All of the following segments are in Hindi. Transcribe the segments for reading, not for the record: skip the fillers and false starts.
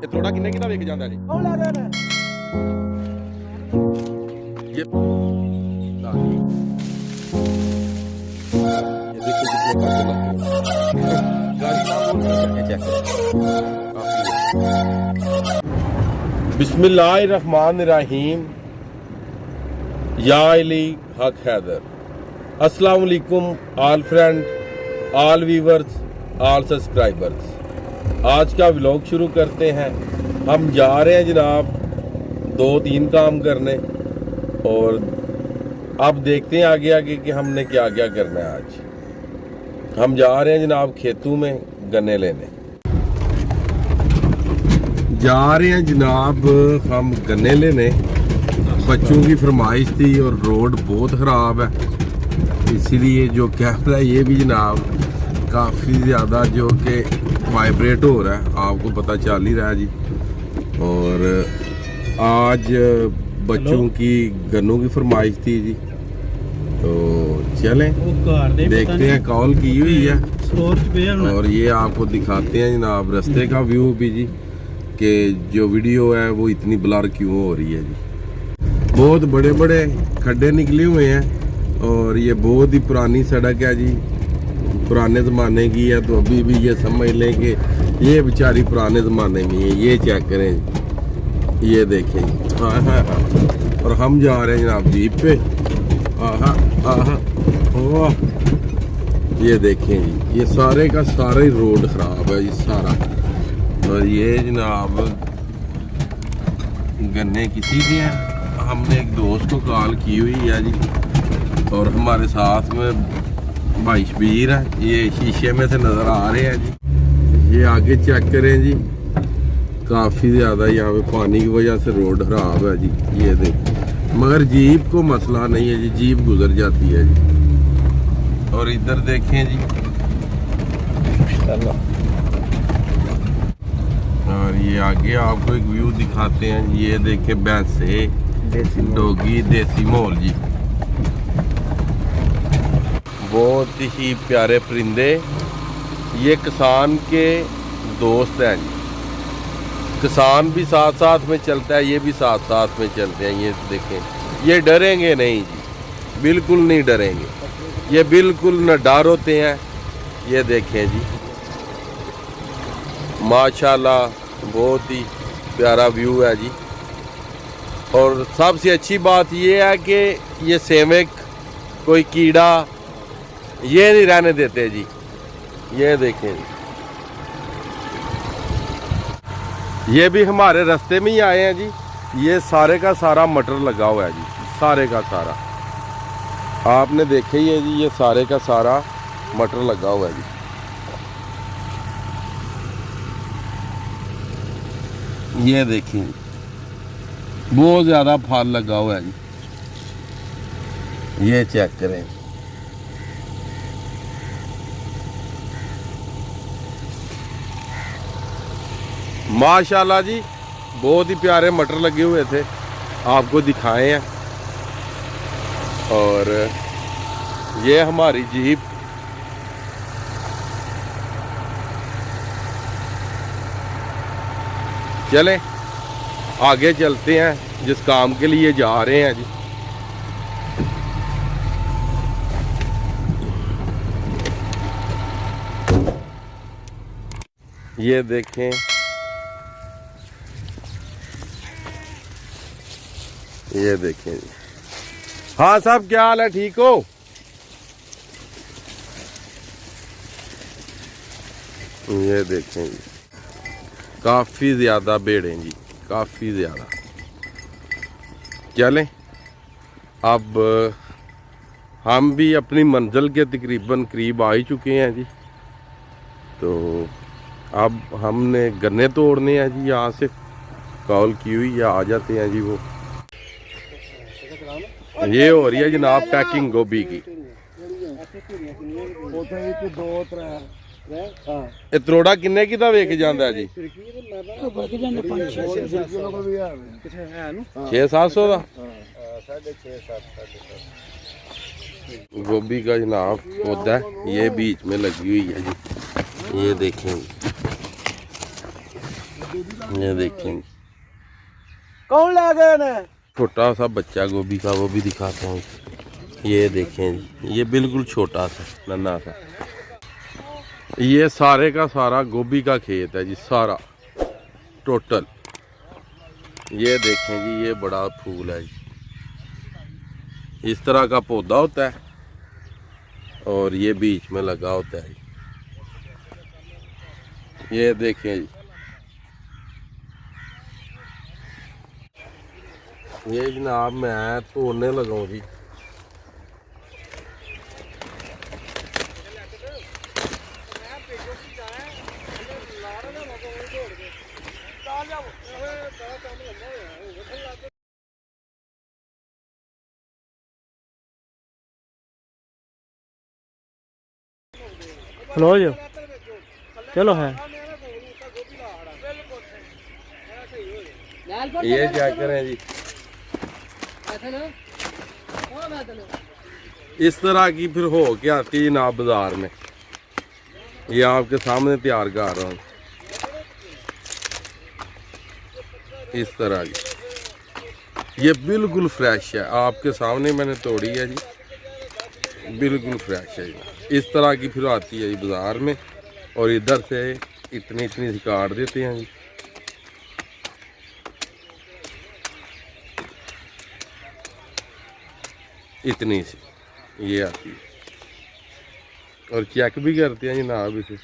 ये थोड़ा किन्ने की विक जाता जी ये देखो कितने काटे लगते हैं गाड़ी ना बोल के चेक बिस्मिल्लाहिर्रहमानिर्रहीम या अली हक हैदर अस्सलाम वालेकुम all friend all viewers all subscribers. आज का व्लॉग शुरू करते हैं। हम जा रहे हैं जनाब 2-3 काम करने और अब देखते हैं आगे आगे कि हमने क्या क्या करना है। आज हम जा रहे हैं जनाब खेतों में गन्ने लेने जा रहे हैं जनाब हम गन्ने लेने। बच्चों की फरमाइश थी और रोड बहुत ख़राब है, इसीलिए जो कैमरा ये भी जनाब काफ़ी ज़्यादा जो कि वाइब्रेट हो रहा है, आपको पता चल ही रहा है जी। और आज बच्चों की गन्नों की फरमाइश थी जी, तो चलें देखते हैं। कॉल की हुई है और ये आपको दिखाते हैं जनाब रास्ते का व्यू भी जी, कि जो वीडियो है वो इतनी ब्लर क्यों हो रही है जी। बहुत बड़े बड़े खड्डे निकले हुए हैं और ये बहुत ही पुरानी सड़क है जी, पुराने ज़माने की है। तो अभी भी ये समझ लें कि ये बेचारी पुराने ज़माने में है। ये चेक करें, ये देखें। हाँ हाँ हाँ। और हम जा रहे हैं जनाब जीप पे। आहा आहा ओह, ये देखें जी, ये सारे का सारा ही रोड ख़राब है जी सारा। और ये जनाब गन्ने किसी के हैं। हमने एक दोस्त को कॉल की हुई है जी, और हमारे साथ में भाई शबीर है, ये शीशे में से नज़र आ रहे हैं जी। ये आगे चेक करें जी, काफ़ी ज़्यादा यहाँ पे पानी की वजह से रोड ख़राब है जी। ये देखें, मगर जीप को मसला नहीं है जी, जीप गुजर जाती है जी। और इधर देखें जी, और ये आगे आपको एक व्यू दिखाते हैं। ये देखें भैंसे, डोगी, देसी मोल जी, बहुत ही प्यारे परिंदे। ये किसान के दोस्त हैं जी, किसान भी साथ साथ में चलता है, ये भी साथ साथ में चलते हैं। ये देखें, ये डरेंगे नहीं जी, बिल्कुल नहीं डरेंगे, ये बिल्कुल न डर होते हैं। ये देखें जी, माशाल्लाह बहुत ही प्यारा व्यू है जी। और सबसे अच्छी बात ये है कि ये सेमेक कोई कीड़ा ये नहीं रहने देते जी। ये देखें जी, ये भी हमारे रास्ते में ही आए हैं जी। ये सारे का सारा मटर लगा हुआ है जी, सारे का सारा आपने देखे ही है जी। ये सारे का सारा मटर लगा हुआ है जी। ये देखें, बहुत ज़्यादा फल लगा हुआ है जी। ये चेक करें, माशाल्लाह जी, बहुत ही प्यारे मटर लगे हुए थे, आपको दिखाए हैं। और ये हमारी जीप, चलें आगे चलते हैं जिस काम के लिए जा रहे हैं जी। ये देखें, ये देखें जी। हाँ साहब, क्या हाल है, ठीक हो? ये देखें जी, काफ़ी ज़्यादा भेड़ें जी, काफ़ी ज़्यादा। चलें अब हम भी अपनी मंजिल के तकरीबन करीब आ ही चुके हैं जी। तो अब हमने गन्ने तोड़ने हैं जी, यहाँ से कॉल की हुई है, आ जाते हैं जी। वो ये हो रही है जनाब पैकिंग गोभी की। त्रोड़ा किन्ने की वेक जाता है जी? 600-700 का गोभी का जनाब पौधा है, ये बीच में लगी हुई है जी। ये देखें ये देखें कौन ले गए ने? छोटा सा बच्चा गोभी का, वो भी दिखाता हूँ। ये देखें जी, ये बिल्कुल छोटा सा नन्हा सा। ये सारे का सारा गोभी का खेत है जी, सारा टोटल। ये देखें जी, ये बड़ा फूल है जी, इस तरह का पौधा होता है और ये बीच में लगा होता है। ये देखें जी, ये जनाब मैं तोड़ने लगा हूँ जी। लो जो चलो है ये क्या करें जी, इस तरह की फिर हो के आती है जनाब बाजार में। ये आपके सामने तैयार कर रहा हूँ, इस तरह की। ये बिल्कुल फ्रेश है, आपके सामने मैंने तोड़ी है जी, बिल्कुल फ्रेश है जी। इस तरह की फिर आती है जी बाजार में, और इधर से इतनी इतनी सी काट देते हैं जी। इतनी सी ये आती है, और चेक भी करते हैं जनाब इसे।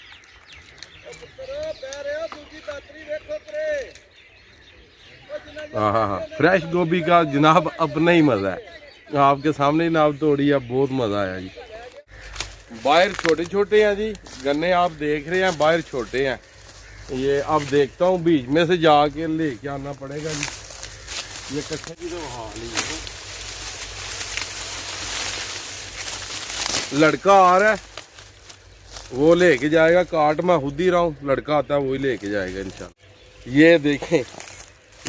हाँ हाँ हाँ, फ्रेश गोभी का जनाब अपना ही मज़ा है। आपके सामने जनाब तोड़ी है, बहुत मज़ा आया जी। बाहर छोटे छोटे हैं जी गन्ने, आप देख रहे हैं बाहर छोटे हैं। ये अब देखता हूँ बीच में से जाके लेके आना पड़ेगा जी। ये कच्चे की तो हाल ही है। लड़का आ रहा है, वो लेके जाएगा, काट मैं खुद ही रहा हूँ, लड़का आता है वही लेके जाएगा इंशाल्लाह। ये देखें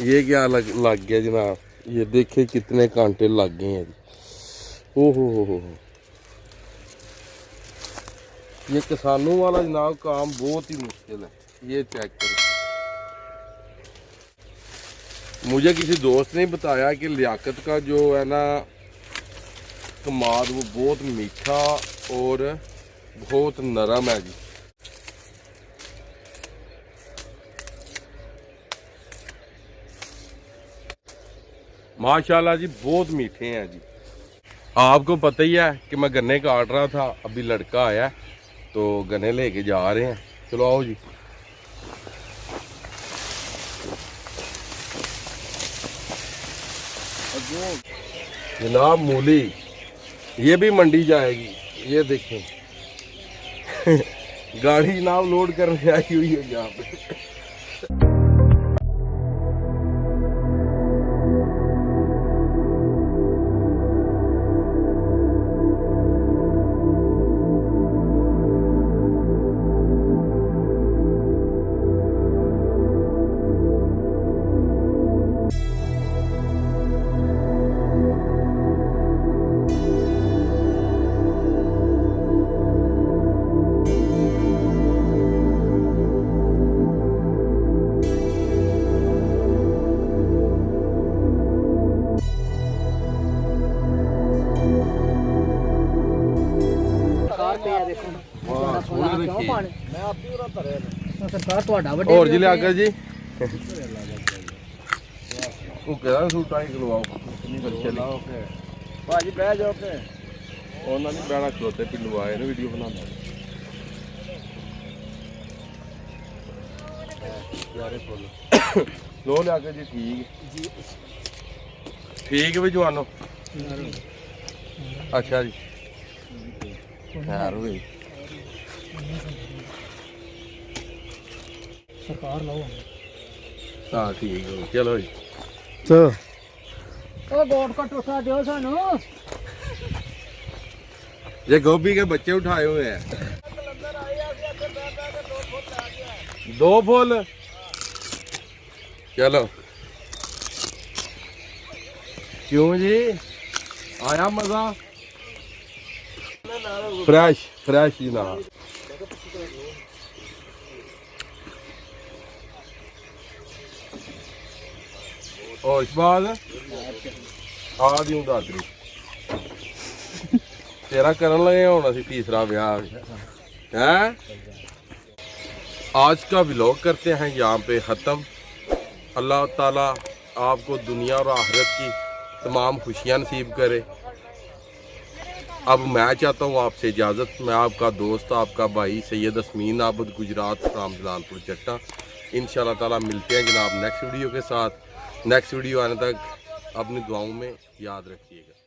ये क्या लग गया जनाब, ये देखें कितने कांटे लग गए हैं जी। ओहो हो, ये किसानों वाला जनाब काम बहुत ही मुश्किल है। ये चेक करो, मुझे किसी दोस्त ने बताया कि लियाकत का जो है ना कमाद, वो बहुत मीठा और बहुत नरम है जी। माशाल्लाह जी, बहुत मीठे हैं जी। आपको पता ही है कि मैं गन्ने काट रहा था, अभी लड़का आया तो गन्ने लेके जा रहे हैं। चलो आओ जी। जनाब मूली, ये भी मंडी जाएगी। ये देखें गाड़ी जनाब लोड करने आई हुई है यहाँ पे। और जी लिया जी सूटा ही खलवाओ भाजी बह जाओ के उन्होंने बहना खलोते पिल्लू आए ने वीडियो बना लो लिया के जी। ठीक है भी जवानो। अच्छा जी खैर हुई सरकार लो। हाँ ठीक है, चलो जी। तो ओ गोट का टोसा दो सानू। ये गोभी के बच्चे उठाए हुए हैं, 2 फुल। चलो क्यों जी, आया मजा? फ्रेश फ्रेश ही ना। और इस बाद आ दी दादरी तेरा करन लगे होना सी तीसरा ब्याह है। आज का व्लॉग करते हैं यहाँ पे ख़त्म। अल्लाह ताला आपको दुनिया और आखिरत की तमाम खुशियाँ नसीब करे। अब मैं चाहता हूँ आपसे इजाज़त। मैं आपका दोस्त, आपका भाई सैयद असमीन आबद, गुजरात फ्राम जलालपुर चट्टा। इंशाल्लाह ताला मिलते हैं जनाब नेक्स्ट वीडियो के साथ। नेक्स्ट वीडियो आने तक अपनी दुआओं में याद रखिएगा।